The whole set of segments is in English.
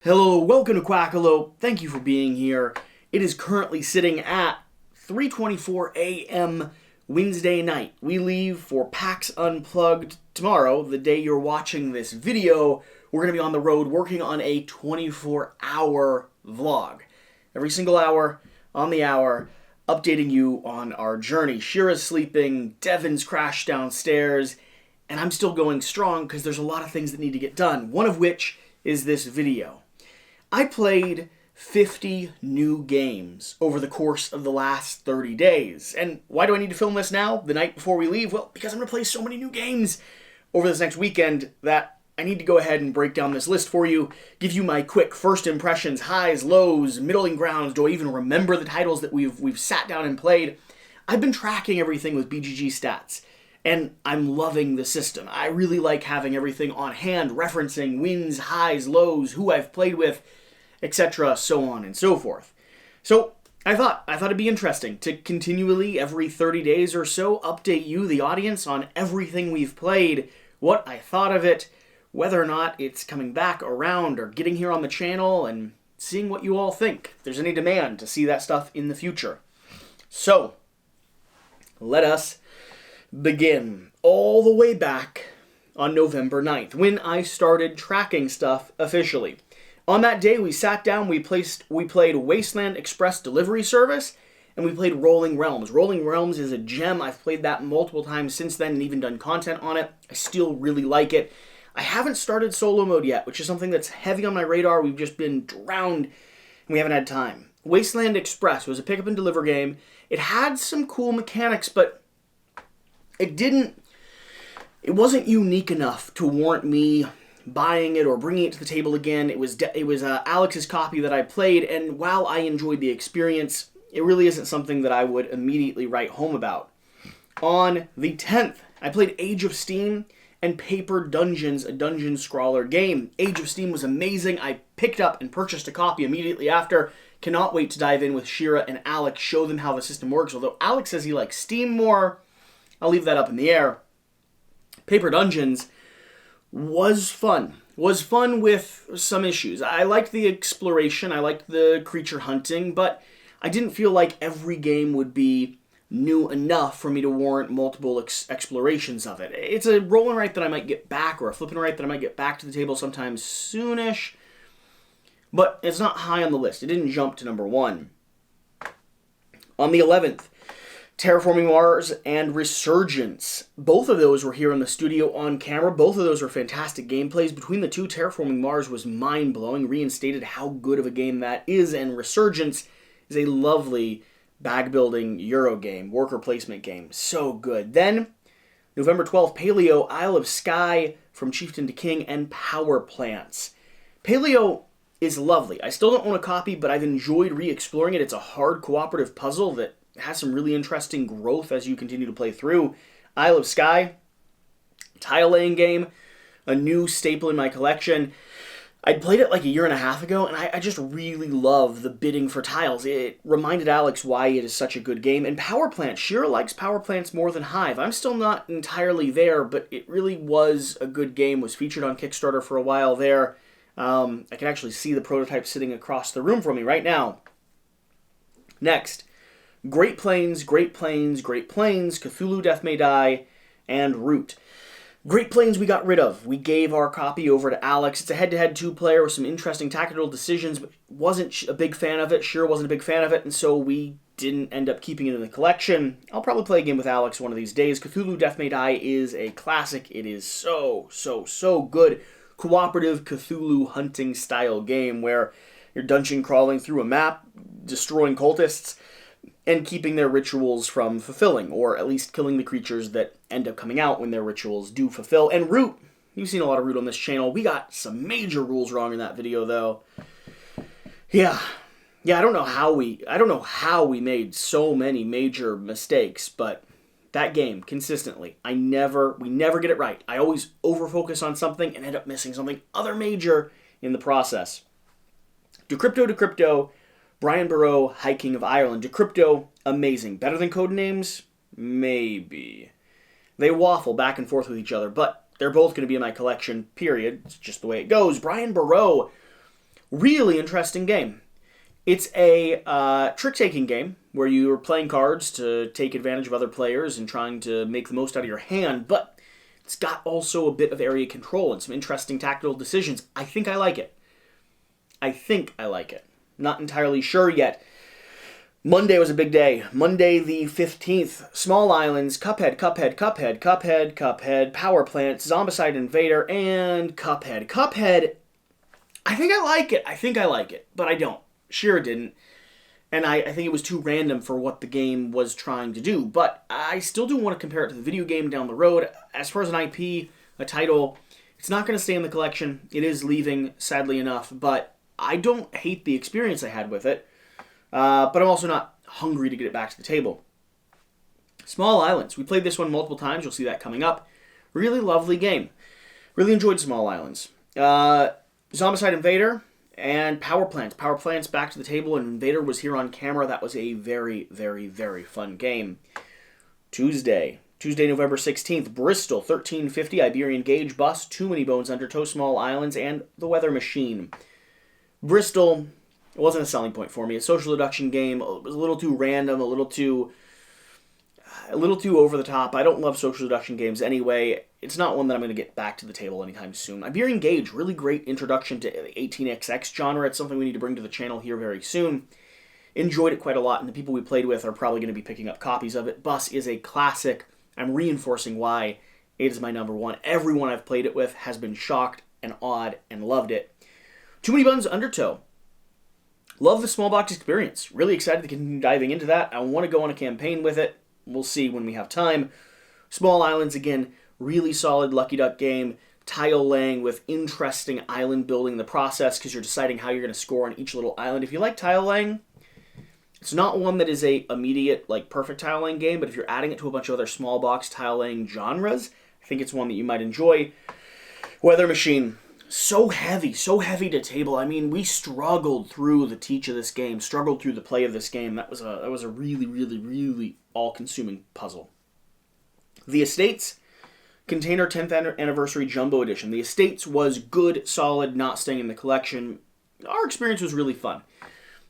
Hello, welcome to Quackalope. Thank you for being here. It is currently sitting at 3:24 a.m. Wednesday night. We leave for PAX Unplugged tomorrow, the day you're watching this video. We're going to be on the road working on a 24-hour vlog. Every single hour, on the hour, updating you on our journey. Shira's sleeping, Devin's crashed downstairs, and I'm still going strong because there's a lot of things that need to get done, one of which is this video. I played 50 new games over the course of the last 30 days. And why do I need to film this now, the night before we leave? Well, because I'm going to play so many new games over this next weekend that I need to go ahead and break down this list for you, give you my quick first impressions, highs, lows, middling grounds. Do I even remember the titles that we've sat down and played? I've been tracking everything with BGG stats, and I'm loving the system. I really like having everything on hand, referencing wins, highs, lows, who I've played with, etc., so on and so forth. So I thought it'd be interesting to continually, every 30 days or so, update you, the audience, on everything we've played, what I thought of it, whether or not it's coming back around or getting here on the channel, and seeing what you all think, if there's any demand to see that stuff in the future. So, let us begin all the way back on November 9th, when I started tracking stuff officially. On that day, we sat down, we played Wasteland Express Delivery Service, and we played Rolling Realms. Rolling Realms is a gem. I've played that multiple times since then and even done content on it. I still really like it. I haven't started solo mode yet, which is something that's heavy on my radar. We've just been drowned, and we haven't had time. Wasteland Express was a pick up and deliver game. It had some cool mechanics, but it wasn't unique enough to warrant me buying it or bringing it to the table again. It was Alex's copy that I played, and while I enjoyed the experience, it really isn't something that I would immediately write home about. On the 10th, I played Age of Steam and Paper Dungeons, a dungeon scrawler game. Age of Steam was amazing. I picked up and purchased a copy immediately after. Cannot wait to dive in with Shira and Alex, show them how the system works. Although Alex says he likes Steam more, I'll leave that up in the air. Paper Dungeons was fun with some issues. I liked the exploration, I liked the creature hunting, but I didn't feel like every game would be new enough for me to warrant multiple explorations of it. It's a roll and write that I might get back, or a flip and write that I might get back to the table sometime soonish, but it's not high on the list. It didn't jump to number 1. On the 11th, Terraforming Mars and Resurgence. Both of those were here in the studio on camera. Both of those were fantastic gameplays. Between the two, Terraforming Mars was mind-blowing, reinstated how good of a game that is, and Resurgence is a lovely bag-building Euro game, worker placement game. So good. Then, November 12th, Paleo, Isle of Skye, From Chieftain to King, and Power Plants. Paleo is lovely. I still don't own a copy, but I've enjoyed re-exploring it. It's a hard cooperative puzzle that has some really interesting growth as you continue to play through. Isle of Skye, tile-laying game, a new staple in my collection. I'd played it like a year and a half ago, and I just really love the bidding for tiles. It reminded Alex why it is such a good game. And Power Plant, Shira likes Power Plants more than Hive. I'm still not entirely there, but it really was a good game. Was featured on Kickstarter for a while there. I can actually see the prototype sitting across the room from me right now. Next, Great Plains, Cthulhu Death May Die, and Root. Great Plains we got rid of. We gave our copy over to Alex. It's a head-to-head two-player with some interesting tactical decisions, but wasn't a big fan of it. Sure wasn't a big fan of it, and so we didn't end up keeping it in the collection. I'll probably play a game with Alex one of these days. Cthulhu Death May Die is a classic. It is so good. Cooperative Cthulhu hunting style game where you're dungeon crawling through a map, destroying cultists, and keeping their rituals from fulfilling, or at least killing the creatures that end up coming out when their rituals do fulfill. And Root, you've seen a lot of Root on this channel. We got some major rules wrong in that video, though. Yeah, I don't know how we made so many major mistakes, but that game, consistently, we never get it right. I always overfocus on something and end up missing something other major in the process. Decrypto, Brian Burrow, High King of Ireland. Decrypto, amazing. Better than Codenames? Maybe. They waffle back and forth with each other, but they're both going to be in my collection, period. It's just the way it goes. Brian Burrow Really interesting game. It's a trick-taking game where you're playing cards to take advantage of other players and trying to make the most out of your hand, but it's got also a bit of area control and some interesting tactical decisions. I think I like it. Not entirely sure yet. Monday was a big day. Monday the 15th. Small Islands, Cuphead, Power Plants, Zombicide Invader, and Cuphead. Cuphead, I think I like it, but I don't. Shira didn't. And I think it was too random for what the game was trying to do. But I still do want to compare it to the video game down the road. As far as an IP, a title, it's not going to stay in the collection. It is leaving, sadly enough. But I don't hate the experience I had with it. But I'm also not hungry to get it back to the table. Small Islands. We played this one multiple times. You'll see that coming up. Really lovely game. Really enjoyed Small Islands. Zombicide Invader and Power Plants. Power Plants back to the table, and Invader was here on camera. That was a very, very, very fun game. Tuesday, November 16th. Bristol, 1350, Iberian Gauge Bus, Too Many Bones Undertow, Small Islands, and The Weather Machine. Bristol... It wasn't a selling point for me. A social deduction game. It was a little too random, a little too over the top. I don't love social deduction games anyway. It's not one that I'm going to get back to the table anytime soon. Iberian Gauge, really great introduction to the 18xx genre. It's something we need to bring to the channel here very soon. Enjoyed it quite a lot, and the people we played with are probably going to be picking up copies of it. Bus is a classic. I'm reinforcing why it is my number one. Everyone I've played it with has been shocked and awed and loved it. Too Many Bones Undertow. Love the small box experience. Really excited to continue diving into that. I want to go on a campaign with it. We'll see when we have time. Small Islands, again, really solid Lucky Duck game. Tile laying with interesting island building in the process because you're deciding how you're going to score on each little island. If you like tile laying, it's not one that is a immediate, perfect tile laying game, but if you're adding it to a bunch of other small box tile laying genres, I think it's one that you might enjoy. Weather Machine. So heavy to table. I mean, we struggled through the teach of this game, struggled through the play of this game. That was a really, really, really all-consuming puzzle. The Estates, Container 10th Anniversary Jumbo Edition. The Estates was good, solid, not staying in the collection. Our experience was really fun,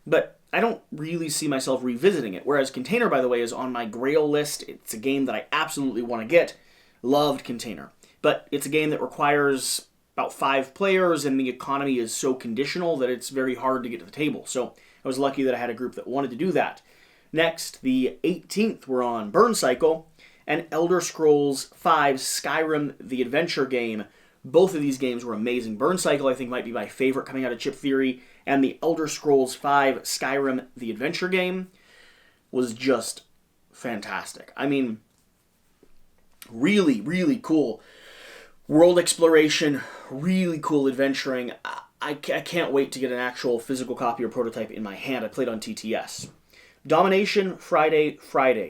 but I don't really see myself revisiting it. Whereas Container, by the way, is on my Grail list. It's a game that I absolutely want to get. Loved Container. But it's a game that requires about 5 players, and the economy is so conditional that it's very hard to get to the table. So I was lucky that I had a group that wanted to do that. Next, the 18th, we're on Burn Cycle and Elder Scrolls V Skyrim the Adventure game. Both of these games were amazing. Burn Cycle, I think, might be my favorite coming out of Chip Theory, and the Elder Scrolls V Skyrim the Adventure game was just fantastic. I mean, really, really cool. World exploration, really cool adventuring. I can't wait to get an actual physical copy or prototype in my hand. I played on TTS. Domination, Friday.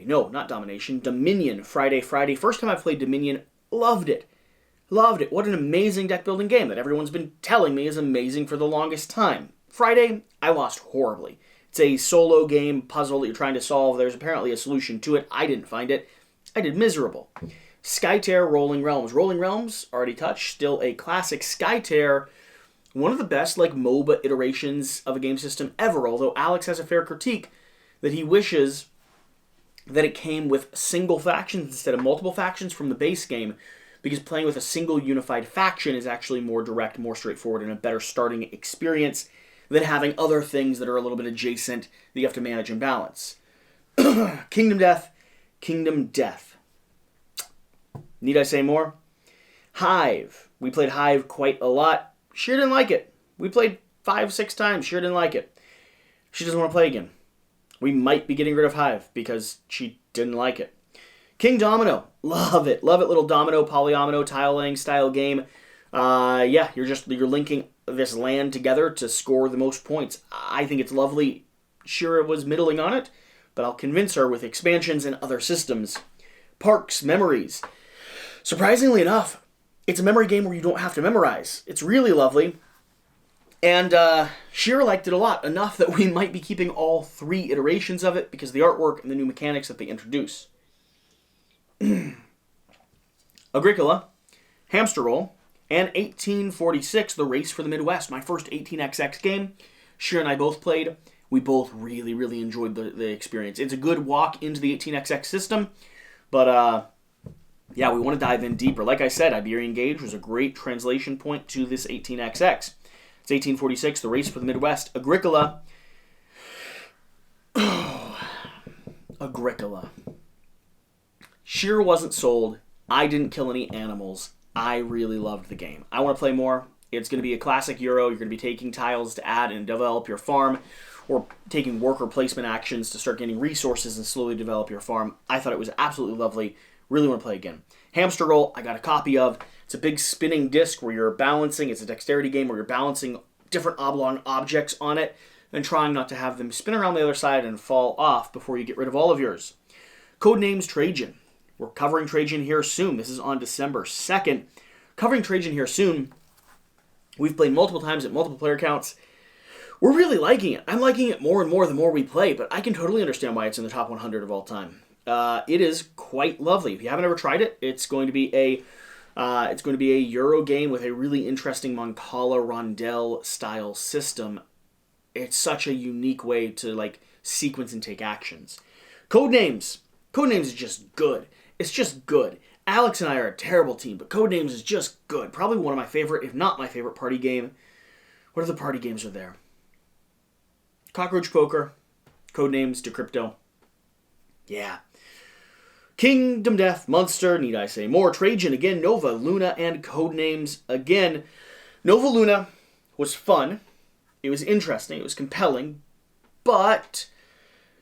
No, not Domination. Dominion, Friday. First time I played Dominion, loved it. What an amazing deck building game that everyone's been telling me is amazing for the longest time. Friday, I lost horribly. It's a solo game puzzle that you're trying to solve. There's apparently a solution to it. I didn't find it. I did miserable. Skytear, Rolling Realms. Rolling Realms, already touched, still a classic. Skytear, one of the best MOBA iterations of a game system ever, although Alex has a fair critique that he wishes that it came with single factions instead of multiple factions from the base game, because playing with a single unified faction is actually more direct, more straightforward, and a better starting experience than having other things that are a little bit adjacent that you have to manage and balance. Kingdom Death. Need I say more? Hive. We played Hive quite a lot. She didn't like it. We played 5-6 times. She didn't like it. She doesn't want to play again. We might be getting rid of Hive because she didn't like it. King Domino. Love it. Little domino, polyomino, tile laying style game. You're linking this land together to score the most points. I think it's lovely. Shira was middling on it, but I'll convince her with expansions and other systems. Parks, Memories. Surprisingly enough, it's a memory game where you don't have to memorize. It's really lovely. And Shira liked it a lot, enough that we might be keeping all 3 iterations of it because of the artwork and the new mechanics that they introduce. Agricola, Hamster Roll, And 1846, The Race for the Midwest, my first 18xx game. Shira and I both played. We both really, really enjoyed the experience. It's a good walk into the 18xx system, but yeah, we want to dive in deeper. Like I said, Iberian Gauge was a great translation point to this 18xx. It's 1846, The Race for the Midwest. Agricola. Agricola. Shira wasn't sold. I didn't kill any animals. I really loved the game. I want to play more. It's going to be a classic Euro. You're going to be taking tiles to add and develop your farm, or taking worker placement actions to start getting resources and slowly develop your farm. I thought it was absolutely lovely. Really want to play again. Hamster Roll, I got a copy of. It's a big spinning disc where you're balancing. It's a dexterity game where you're balancing different oblong objects on it and trying not to have them spin around the other side and fall off before you get rid of all of yours. Codenames Trajan. We're covering Trajan here soon. This is on December 2nd. Covering Trajan here soon. We've played multiple times at multiple player counts. We're really liking it. I'm liking it more and more the more we play, but I can totally understand why it's in the top 100 of all time. It is quite lovely. If you haven't ever tried it, it's going to be a Euro game with a really interesting Mancala rondel style system. It's such a unique way to sequence and take actions. Codenames. Codenames is just good. It's just good. Alex and I are a terrible team, but Codenames is just good. Probably one of my favorite, if not my favorite, party game. What other party games are there? Cockroach Poker, Codenames, Decrypto. Yeah. Kingdom Death, Munster, need I say more? Trajan again, Nova, Luna, and Codenames again. Nova Luna was fun. It was interesting. It was compelling. But,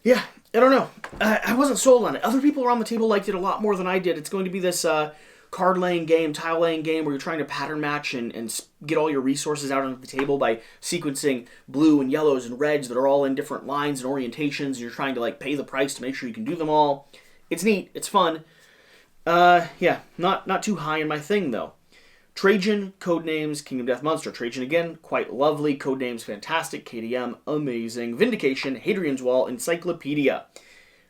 yeah, I don't know. I wasn't sold on it. Other people around the table liked it a lot more than I did. It's going to be this card-laying game, tile-laying game where you're trying to pattern match and get all your resources out onto the table by sequencing blue and yellows and reds that are all in different lines and orientations, and you're trying to pay the price to make sure you can do them all. It's neat. It's fun. Yeah, not too high in my thing, though. Trajan, Codenames, Kingdom Death Monster. Trajan, again, quite lovely. Codenames, fantastic. KDM, amazing. Vindication, Hadrian's Wall, Encyclopedia.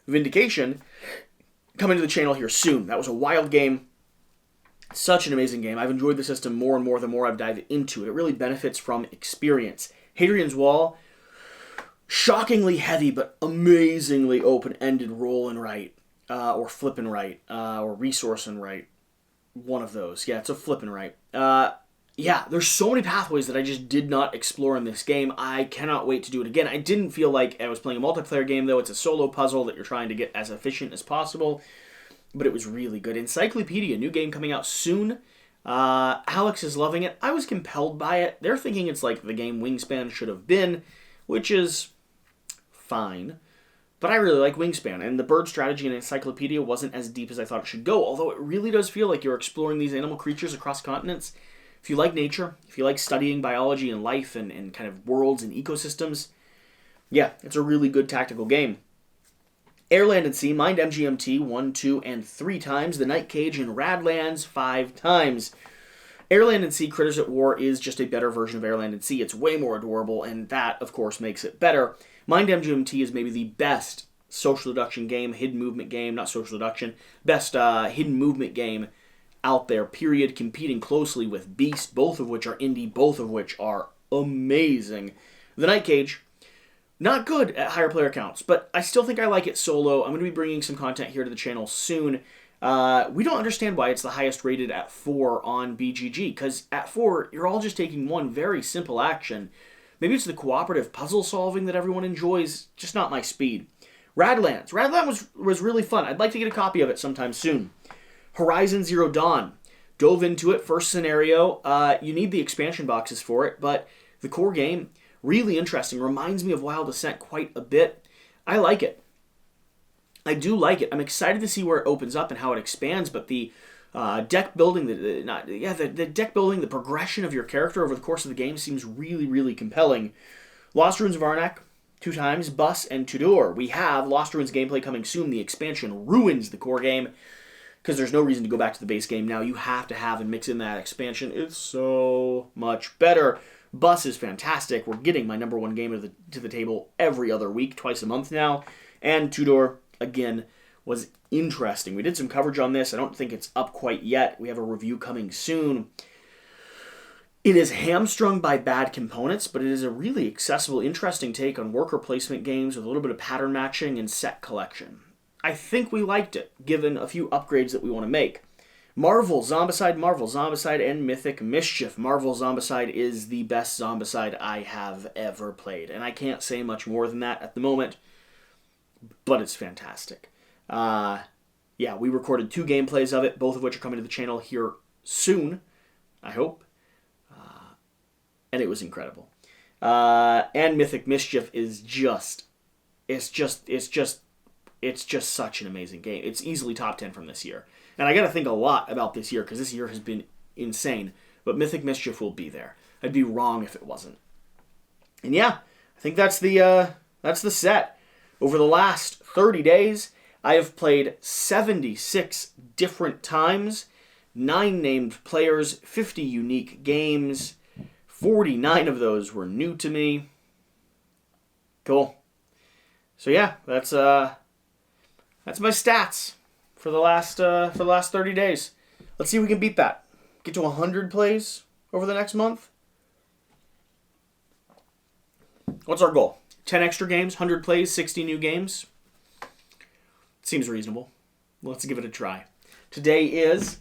Vindication, coming to the channel here soon. That was a wild game. Such an amazing game. I've enjoyed the system more and more the more I've dived into it. It really benefits from experience. Hadrian's Wall, shockingly heavy, but amazingly open-ended roll and write. Or flip and write. Or resource and write. One of those. Yeah, it's a flip and write. Yeah, there's so many pathways that I just did not explore in this game. I cannot wait to do it again. I didn't feel like I was playing a multiplayer game, though. It's a solo puzzle that you're trying to get as efficient as possible. But it was really good. Encyclopedia, new game coming out soon. Alex is loving it. I was compelled by it. They're thinking it's like the game Wingspan should have been, which is fine. But I really like Wingspan, and the bird strategy in Encyclopedia wasn't as deep as I thought it should go, although it really does feel like you're exploring these animal creatures across continents. If you like nature, if you like studying biology and life and kind of worlds and ecosystems, yeah, it's a really good tactical game. Air, Land, and Sea, Mind MGMT 1, 2, and 3 times. The Night Cage in Radlands 5 times. Air, Land, and Sea Critters at War is just a better version of Air, Land, and Sea. It's way more adorable, and that, of course, makes it better. Mind MGMT is maybe the best social deduction game, hidden movement game, not social deduction, best hidden movement game out there, period, competing closely with Beast, both of which are indie, both of which are amazing. The Night Cage, not good at higher player counts, but I still think I like it solo. I'm going to be bringing some content here to the channel soon. We don't understand why it's the highest rated at 4 on BGG, because at 4, you're all just taking one very simple action. Maybe it's the cooperative puzzle solving that everyone enjoys, just not my speed. Radlands. Radlands was really fun. I'd like to get a copy of it sometime soon. Horizon Zero Dawn. Dove into it, first scenario. You need the expansion boxes for it, but the core game, really interesting. Reminds me of Wild Ascent quite a bit. I like it. I do like it. I'm excited to see where it opens up and how it expands, but the deck building, the deck building, the progression of your character over the course of the game seems really, really compelling. Lost Ruins of Arnak, 2 times, Bus, and Tudor. We have Lost Ruins gameplay coming soon. The expansion ruins the core game because there's no reason to go back to the base game now. You have to have and mix in that expansion. It's so much better. Bus is fantastic. We're getting my number 1 game to the table every other week, twice a month now. And Tudor, again, was interesting. We did some coverage on this. I don't think it's up quite yet. We have a review coming soon. It is hamstrung by bad components, but it is a really accessible, interesting take on worker placement games with a little bit of pattern matching and set collection. I think we liked it, given a few upgrades that we want to make. Marvel Zombicide, and Mythic Mischief. Marvel Zombicide is the best Zombicide I have ever played, and I can't say much more than that at the moment, but it's fantastic. Yeah, we recorded 2 gameplays of it, both of which are coming to the channel here soon, I hope, and it was incredible. And Mythic Mischief is it's just such an amazing game. It's easily top 10 from this year. And I got to think a lot about this year, because this year has been insane. But Mythic Mischief will be there. I'd be wrong if it wasn't. And yeah, I think that's the set. Over the last 30 days, I have played 76 different times, 9 named players, 50 unique games. 49 of those were new to me. Cool. So yeah, that's my stats for the last 30 days. Let's see if we can beat that. Get to 100 plays over the next month. What's our goal? 10 extra games, 100 plays, 60 new games. Seems reasonable. Let's give it a try. Today is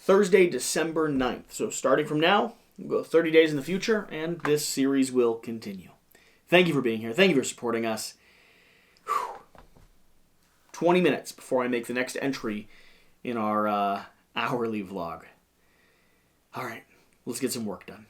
Thursday, December 9th. So starting from now, we'll go 30 days in the future, and this series will continue. Thank you for being here. Thank you for supporting us. 20 minutes before I make the next entry in our hourly vlog. All right, let's get some work done.